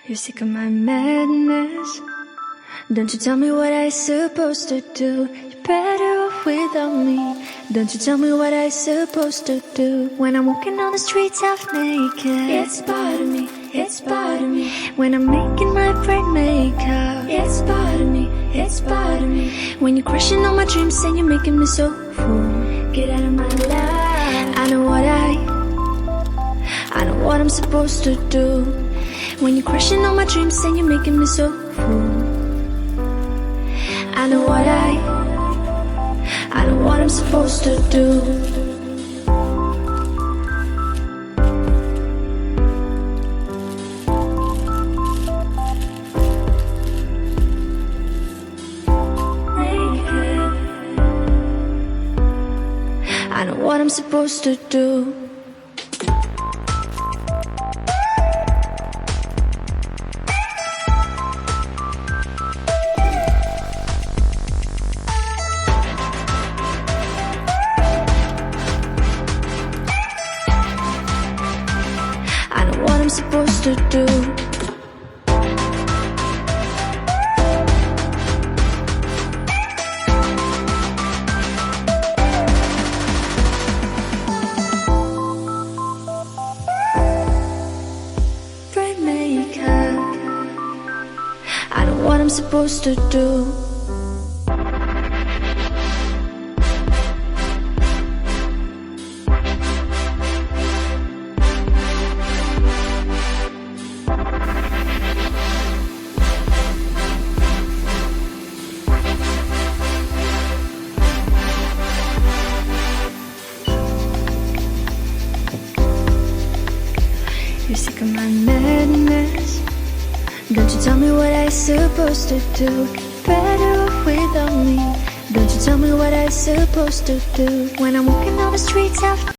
You're sick of my madness. Don't you tell me what I supposed to do. You're better off without me. Don't you tell me what I supposed to do. When I'm walking on the streets half naked, it's part of me, it's part of me. When I'm making my brain makeup, it's part of me, it's part of me. When you're crushing on my dreams and you're making me so full, get out of my life. I know what I'm supposed to do. When you're crushing on my dreams and you're making me so full, I know what I'm supposed to do. I know what I'm supposed to do. I know what I'm supposed to do. Brain makeup. I know what I'm supposed to do. You're sick of my madness. Don't you tell me what I supposed to do. Better off without me. Don't you tell me what I supposed to do. When I'm walking on the streets after